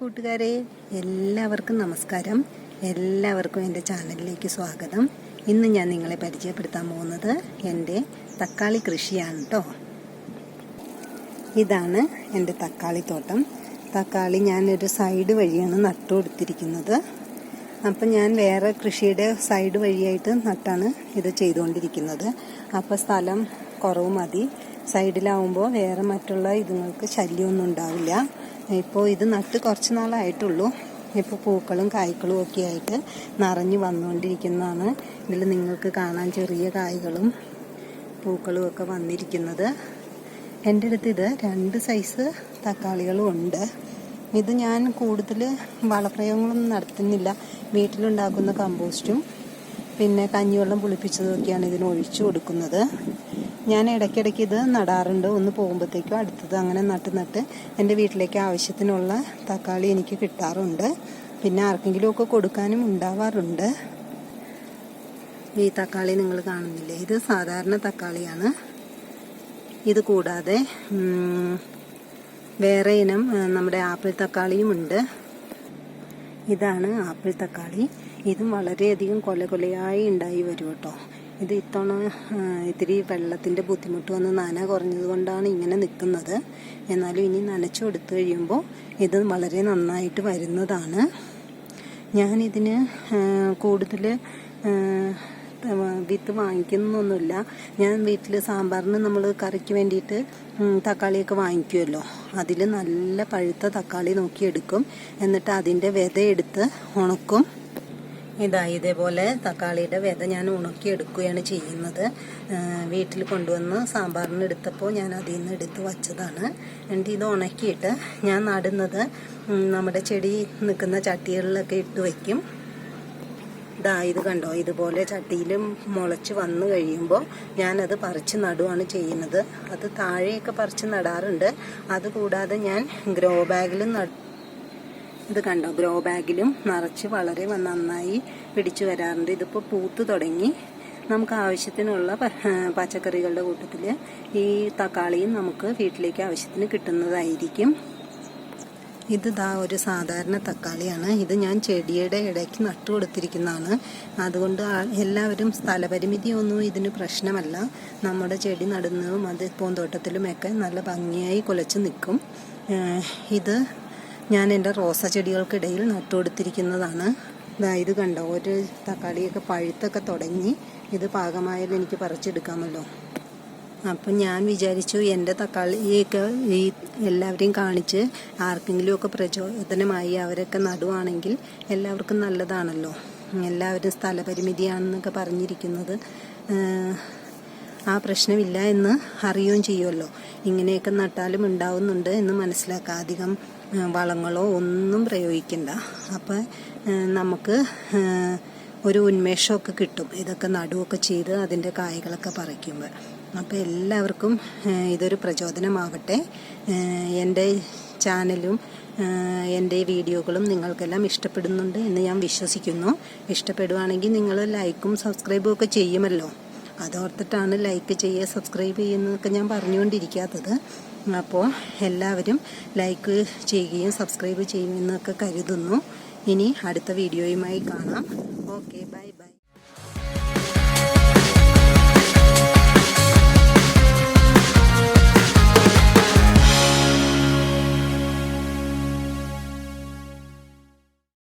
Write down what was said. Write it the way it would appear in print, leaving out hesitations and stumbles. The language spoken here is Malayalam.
കൂട്ടുകാരെ, എല്ലാവർക്കും നമസ്കാരം. എല്ലാവർക്കും എൻ്റെ ചാനലിലേക്ക് സ്വാഗതം. ഇന്ന് ഞാൻ നിങ്ങളെ പരിചയപ്പെടുത്താൻ പോകുന്നത് എൻ്റെ തക്കാളി കൃഷിയാണ് കേട്ടോ. ഇതാണ് എൻ്റെ തക്കാളി തോട്ടം. തക്കാളി ഞാനൊരു സൈഡ് വഴിയാണ് നട്ടു കൊടുത്തിരിക്കുന്നത്. അപ്പം ഞാൻ വേറെ കൃഷിയുടെ സൈഡ് വഴിയായിട്ട് നട്ടാണ് ഇത് ചെയ്തുകൊണ്ടിരിക്കുന്നത്. അപ്പോൾ സ്ഥലം കുറവ് മതി. സൈഡിലാവുമ്പോൾ വേറെ മറ്റുള്ള ഇതുങ്ങൾക്ക് ശല്യമൊന്നും ഉണ്ടാവില്ല. ഇപ്പോൾ ഇത് നട്ട് കുറച്ച് നാളായിട്ടുള്ളൂ. ഇപ്പോൾ പൂക്കളും കായ്ക്കളും ഒക്കെ ആയിട്ട് നിറഞ്ഞു വന്നുകൊണ്ടിരിക്കുന്നതാണ്. ഇതിൽ നിങ്ങൾക്ക് കാണാൻ ചെറിയ കായ്കളും പൂക്കളും ഒക്കെ വന്നിരിക്കുന്നത്. എൻ്റെ അടുത്ത് ഇത് 2 സൈസ് തക്കാളികളും ഉണ്ട്. ഇത് ഞാൻ കൂടുതൽ വളപ്രയോഗങ്ങളൊന്നും നടത്തുന്നില്ല. വീട്ടിലുണ്ടാക്കുന്ന കമ്പോസ്റ്റും പിന്നെ കഞ്ഞിവെള്ളം പുളിപ്പിച്ചതൊക്കെയാണ് ഇതിന് ഒഴിച്ചു കൊടുക്കുന്നത്. ഞാൻ ഇടയ്ക്കിടയ്ക്ക് ഇത് നടാറുണ്ട്. ഒന്ന് പോകുമ്പോഴത്തേക്കും അടുത്തത് അങ്ങനെ നട്ട് എൻ്റെ വീട്ടിലേക്ക് ആവശ്യത്തിനുള്ള തക്കാളി എനിക്ക് കിട്ടാറുണ്ട്. പിന്നെ ആർക്കെങ്കിലുമൊക്കെ കൊടുക്കാനും ഉണ്ടാവാറുണ്ട്. ഈ തക്കാളി നിങ്ങൾ കാണുന്നില്ലേ, ഇത് സാധാരണ തക്കാളിയാണ്. ഇത് കൂടാതെ വേറെ ഇനം നമ്മുടെ ആപ്പിൾ തക്കാളിയും ഉണ്ട്. ഇതാണ് ആപ്പിൾ തക്കാളി. ഇതും വളരെയധികം കൊലയായി ഉണ്ടായി വരും കേട്ടോ. ഇത് ഇത്തവണ ഇത്തിരി വെള്ളത്തിൻ്റെ ബുദ്ധിമുട്ട് വന്ന് നന കുറഞ്ഞത് കൊണ്ടാണ് ഇങ്ങനെ നിൽക്കുന്നത്. എന്നാലും ഇനി നനച്ചു കൊടുത്തു കഴിയുമ്പോൾ ഇത് വളരെ നന്നായിട്ട് വരുന്നതാണ്. ഞാനിതിന് കൂടുതൽ വിത്ത് വാങ്ങിക്കുന്നൊന്നുമില്ല. ഞാൻ വീട്ടിൽ സാമ്പാറിന് നമ്മൾ കറിക്ക് വേണ്ടിയിട്ട് തക്കാളിയൊക്കെ വാങ്ങിക്കുമല്ലോ, അതിൽ നല്ല പഴുത്ത തക്കാളി നോക്കിയെടുക്കും. എന്നിട്ട് അതിൻ്റെ വിത എടുത്ത് ഉണക്കും. ഇതേപോലെ തക്കാളിയുടെ വിത ഞാൻ ഉണക്കിയെടുക്കുകയാണ് ചെയ്യുന്നത്. വീട്ടിൽ കൊണ്ടുവന്ന് സാമ്പാറിന് എടുത്തപ്പോൾ ഞാൻ അതിൽ നിന്ന് എടുത്ത് വച്ചതാണ്. എന്നിട്ട് ഇത് ഉണക്കിയിട്ട് ഞാൻ നടുന്നത് നമ്മുടെ ചെടി നിൽക്കുന്ന ചട്ടികളിലൊക്കെ ഇട്ട് വയ്ക്കും. ഇത് കണ്ടോ, ഇതുപോലെ ചട്ടിയിൽ മുളച്ച് വന്നു കഴിയുമ്പോൾ ഞാനത് പറിച്ച് നടുവാണ് ചെയ്യുന്നത്. അത് താഴെയൊക്കെ പറിച്ച് നടാറുണ്ട്. അതുകൂടാതെ ഞാൻ ഗ്രോ ബാഗിലും ഇത് കണ്ടോ, ഗ്രോ ബാഗിലും നിറച്ച് വളരെ നന്നായി പിടിച്ചു വരാറുണ്ട്. ഇതിപ്പോൾ പൂത്ത് തുടങ്ങി. നമുക്ക് ആവശ്യത്തിനുള്ള പച്ചക്കറികളുടെ കൂട്ടത്തിൽ ഈ തക്കാളിയും നമുക്ക് വീട്ടിലേക്ക് ആവശ്യത്തിന് കിട്ടുന്നതായിരിക്കും. ഇത് ഒരു സാധാരണ തക്കാളിയാണ്. ഇത് ഞാൻ ചെടിയുടെ ഇടയ്ക്ക് നട്ടു കൊടുത്തിരിക്കുന്നതാണ്. അതുകൊണ്ട് എല്ലാവരും സ്ഥലപരിമിതിയൊന്നും ഇതിന് പ്രശ്നമല്ല. നമ്മുടെ ചെടി നടുന്നതും അത് പൂന്തോട്ടത്തിലുമൊക്കെ നല്ല ഭംഗിയായി കുലച്ച് നിൽക്കും. ഇത് ഞാൻ എൻ്റെ റോസ ചെടികൾക്കിടയിൽ നട്ടു കൊടുത്തിരിക്കുന്നതാണ്. ഇത് കണ്ടോ, ഒരു തക്കാളിയൊക്കെ പഴുത്തൊക്കെ തുടങ്ങി. ഇത് പാകമായാലും എനിക്ക് പറിച്ചെടുക്കാമല്ലോ. അപ്പം ഞാൻ വിചാരിച്ചു എൻ്റെ തക്കാളിയൊക്കെ ഈ എല്ലാവരെയും കാണിച്ച് ആർക്കെങ്കിലുമൊക്കെ പ്രചോദനമായി അവരൊക്കെ നടുവാണെങ്കിൽ എല്ലാവർക്കും നല്ലതാണല്ലോ. എല്ലാവരും സ്ഥലപരിമിതിയാണെന്നൊക്കെ പറഞ്ഞിരിക്കുന്നത് ആ പ്രശ്നമില്ല എന്ന് അറിയുകയും ചെയ്യുമല്ലോ. ഇങ്ങനെയൊക്കെ നട്ടാലും ഉണ്ടാവുന്നുണ്ട് എന്ന് മനസ്സിലാക്കുക. അധികം വളങ്ങളോ ഒന്നും പ്രയോഗിക്കണ്ട. അപ്പം നമുക്ക് ഒരു ഉന്മേഷമൊക്കെ കിട്ടും ഇതൊക്കെ നടുവൊക്കെ ചെയ്ത് അതിൻ്റെ കായ്കളൊക്കെ പറിക്കുമ്പോൾ. അപ്പോൾ എല്ലാവർക്കും ഇതൊരു പ്രചോദനമാവട്ടെ. എൻ്റെ ചാനലും എൻ്റെ വീഡിയോകളും നിങ്ങൾക്കെല്ലാം ഇഷ്ടപ്പെടുന്നുണ്ട് എന്ന് ഞാൻ വിശ്വസിക്കുന്നു. ഇഷ്ടപ്പെടുവാണെങ്കിൽ നിങ്ങൾ ലൈക്കും സബ്സ്ക്രൈബും ഒക്കെ ചെയ്യുമല്ലോ. അതോർത്തിട്ടാണ് ലൈക്ക് ചെയ്യുക സബ്സ്ക്രൈബ് ചെയ്യുന്നതൊക്കെ ഞാൻ പറഞ്ഞുകൊണ്ടിരിക്കാത്തത്. അപ്പോൾ എല്ലാവരും ലൈക്ക് ചെയ്യുകയും സബ്സ്ക്രൈബ് ചെയ്യുമെന്നൊക്കെ കരുതുന്നു. ഇനി അടുത്ത വീഡിയോയുമായി കാണാം. Okay, by.